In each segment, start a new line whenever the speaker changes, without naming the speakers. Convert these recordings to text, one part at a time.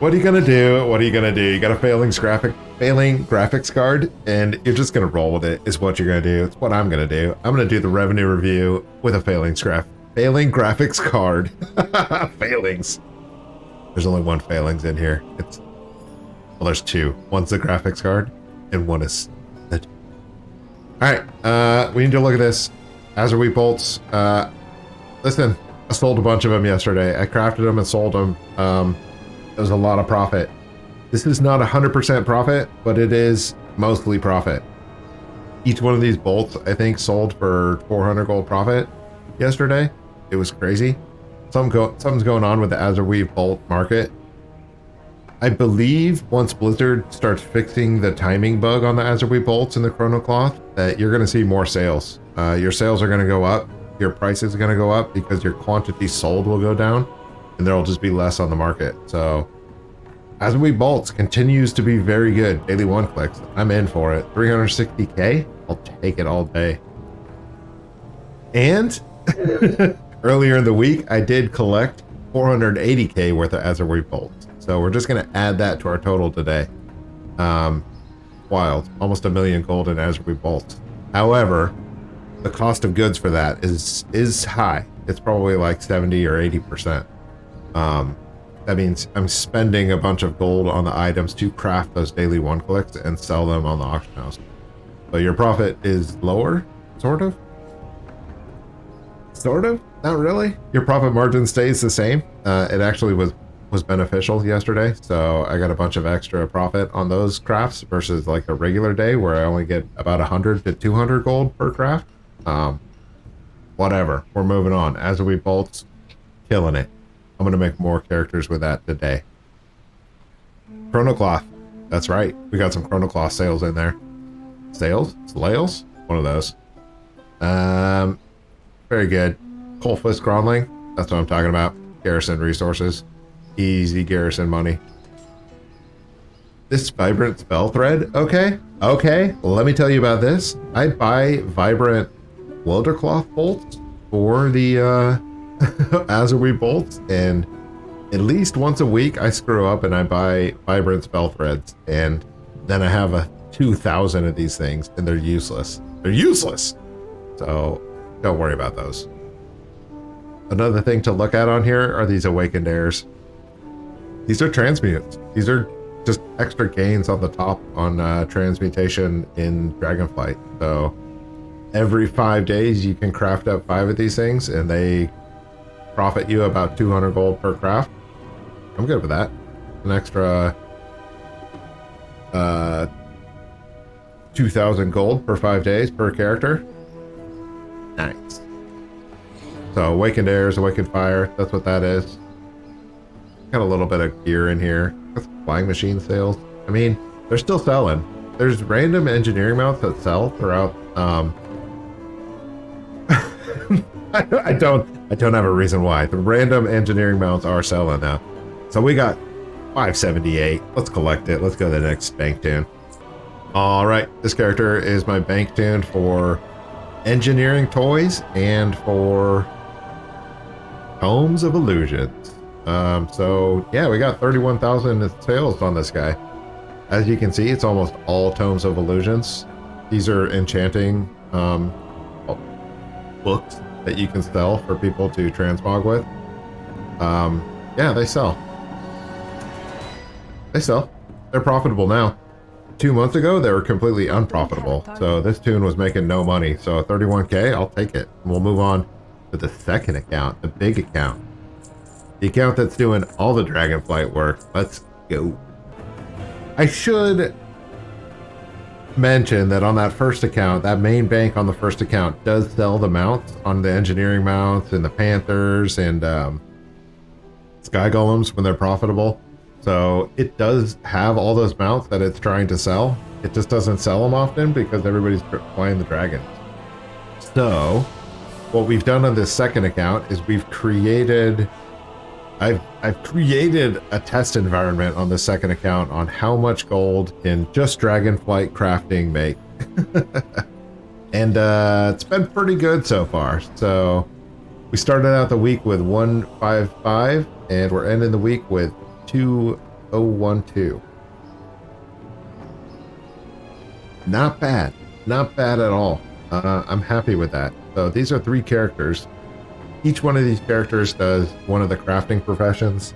What are you gonna do? What are you gonna do? You got a failing graphics card, and you're just gonna roll with it. Is what you're gonna do. It's what I'm gonna do. I'm gonna do the revenue review with a failing graphics card. Failings. There's only one failings in here. Well, there's two. One's the graphics card, and one is it. All right, we need to look at this. Azure Wheat bolts. Listen, I sold a bunch of them yesterday. I crafted them and sold them. It was a lot of profit. This is not 100% profit, but it is mostly profit. Each one of these bolts, I think, sold for 400 gold profit yesterday. It was crazy. Something's going on with the Azure Weave bolt market. I believe once Blizzard starts fixing the timing bug on the Azure Weave bolts in the Chrono Cloth, that you're going to see more sales. Your sales are going to go up. Your prices are going to go up because your quantity sold will go down, and there'll just be less on the market. So Azure Weave bolts continues to be very good. Daily one clicks. I'm in for it. 360k. I'll take it all day. And earlier in the week, I did collect 480k worth of Azure Weave bolts. So we're just going to add that to our total today. Wild. Almost 1 million gold in Azure Weave bolts. However, the cost of goods for that is high. It's probably like 70 or 80%. That means I'm spending a bunch of gold on the items to craft those daily one clicks and sell them on the auction house. So your profit is lower, sort of. Sort of, not really. Your profit margin stays the same. It actually was beneficial yesterday, so I got a bunch of extra profit on those crafts versus like a regular day where I only get about 100 to 200 gold per craft. Whatever, we're moving on. Azure Weave bolts, killing it. I'm gonna make more characters with that today. Chrono Cloth, that's right. We got some Chrono Cloth sales in there. Sales? One of those. Very good. Coalfist Crawling, that's what I'm talking about. Garrison resources. Easy Garrison money. This Vibrant Spell Thread, okay. Let me tell you about this. I buy Vibrant Welder Cloth bolts for the Azure Weave bolts, and at least once a week I screw up and I buy Vibrant Spell Threads, and then I have 2,000 of these things, and they're useless. So don't worry about those. Another thing to look at on here are these Awakened Heirs. These are transmutes. These are just extra gains on the top on transmutation in Dragonflight. So every 5 days you can craft up 5 of these things, and they profit you about 200 gold per craft. I'm good with that. An extra 2,000 gold per 5 days per character. Nice. So Awakened Heirs, Awakened Fire, that's what that is. Got a little bit of gear in here. That's flying machine sales. I mean, they're still selling. There's random engineering mounts that sell throughout. I don't have a reason why. The random engineering mounts are selling now. So we got 578. Let's collect it. Let's go to the next bank tune. All right, this character is my bank tune for engineering toys and for Tomes of Illusions. So yeah, we got 31,000 sales on this guy. As you can see, it's almost all Tomes of Illusions. These are enchanting books that you can sell for people to transmog with. Yeah, they sell. They're profitable now. 2 months ago, they were completely unprofitable. So this tune was making no money. So 31k, I'll take it. And we'll move on to the second account, the big account. The account that's doing all the Dragonflight work. Let's go. I should mention that on that first account, that main bank on the first account does sell the mounts on the engineering mounts and the Panthers and Sky Golems when they're profitable. So it does have all those mounts that it's trying to sell. It just doesn't sell them often because everybody's playing the dragons. So what we've done on this second account is we've created... I've created a test environment on the second account on how much gold can just Dragonflight crafting make. And it's been pretty good so far. So we started out the week with 155 and we're ending the week with 012. Not bad. Not bad at all. I'm happy with that. So these are 3 characters. Each one of these characters does one of the crafting professions.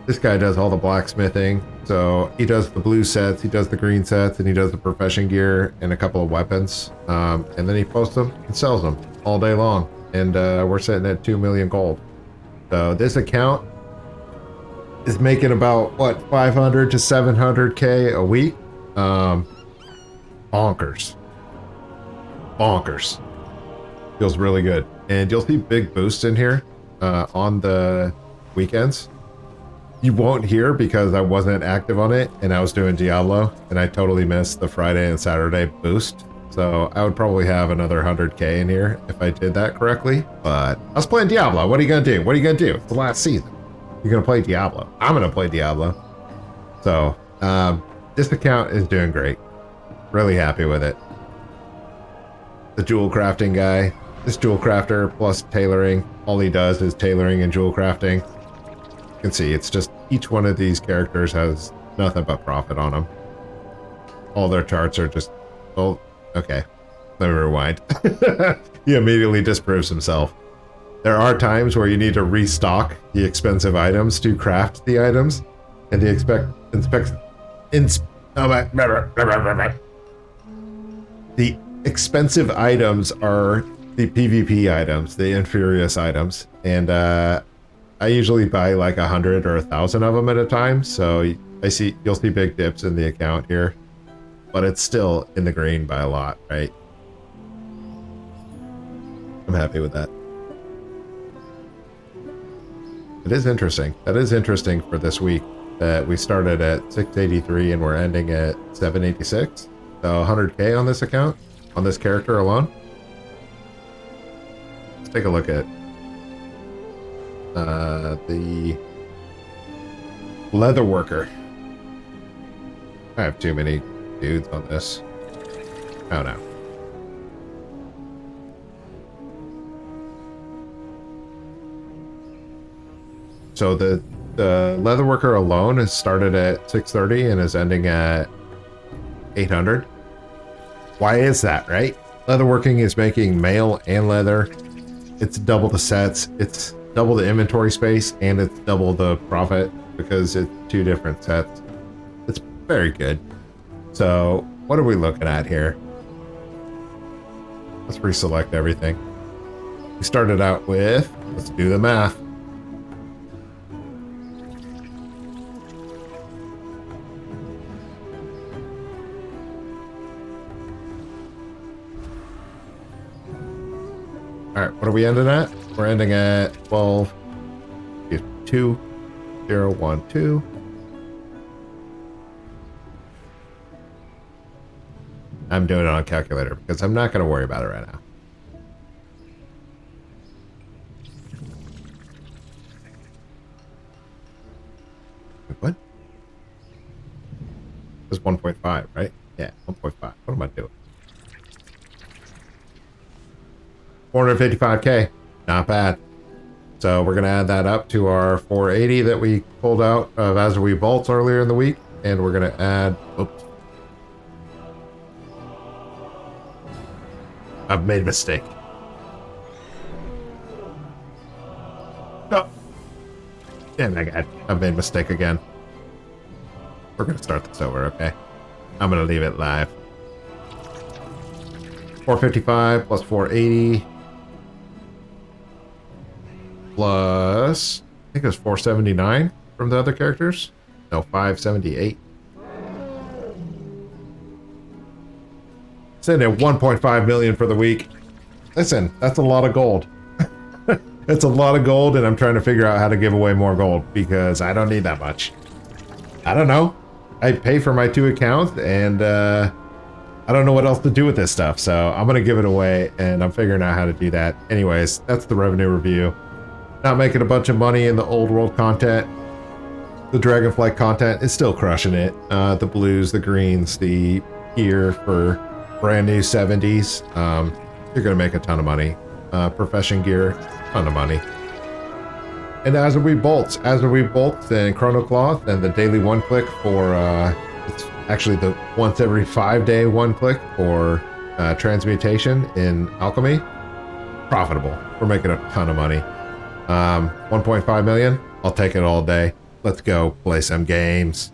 This guy does all the blacksmithing. So he does the blue sets, he does the green sets, and he does the profession gear and a couple of weapons. And then he posts them and sells them all day long. And we're sitting at 2 million gold. So this account is making about, what, 500 to 700K a week? Bonkers. Bonkers. Feels really good. And you'll see big boosts in here on the weekends. You won't hear because I wasn't active on it and I was doing Diablo and I totally missed the Friday and Saturday boost. So I would probably have another 100K in here if I did that correctly. But I was playing Diablo. What are you going to do? What are you going to do? It's the last season. You're going to play Diablo. I'm going to play Diablo. So this account is doing great. Really happy with it. The jewel crafting guy. This jewel crafter plus tailoring. All he does is tailoring and jewel crafting. You can see it's just each one of these characters has nothing but profit on them. All their charts are just, well, okay. Let me rewind. He immediately disproves himself. There are times where you need to restock the expensive items to craft the items, and the the expensive items are the PvP items, the inferious items, and I usually buy like 100 or 1,000 of them at a time, so you'll see big dips in the account here, but it's still in the green by a lot, right? I'm happy with that. It is interesting. That is interesting for this week that we started at 683 and we're ending at 786. So 100K on this account, on this character alone. Let's take a look at the leather worker. I have too many dudes on this. Oh no. So the leather worker alone is started at 630 and is ending at 800. Why is that, right? Leatherworking is making mail and leather. It's double the sets, it's double the inventory space, and it's double the profit because it's 2 different sets. It's very good. So what are we looking at here? Let's reselect everything. We started out with, let's do the math. Alright, what are we ending at? We're ending at 12,2012. I'm doing it on a calculator because I'm not going to worry about it right now. What? It's 1.5, right? Yeah, 1.5. What am I doing? 455K, not bad. So we're gonna add that up to our 480 that we pulled out of as we vaults earlier in the week, and we're gonna add. Oops, I've made a mistake. Oh, damn my god, I've made a mistake again. We're gonna start this over, okay? I'm gonna leave it live. 455 plus 480. Plus, I think it was 479 from the other characters. No, 578. Sitting at 1.5 million for the week. Listen, that's a lot of gold. It's a lot of gold, and I'm trying to figure out how to give away more gold because I don't need that much. I don't know. I pay for my 2 accounts, and I don't know what else to do with this stuff, so I'm gonna give it away, and I'm figuring out how to do that. Anyways, that's the revenue review. Not making a bunch of money in the old world content. The Dragonflight content is still crushing it. The blues, the greens, the gear for brand new 70s. You're gonna make a ton of money. Profession gear, ton of money. And Azurwe bolts, and chrono cloth, and the daily one click for it's actually the once every 5 day one click for transmutation in alchemy. Profitable. We're making a ton of money. 1.5 million. I'll take it all day. Let's go play some games.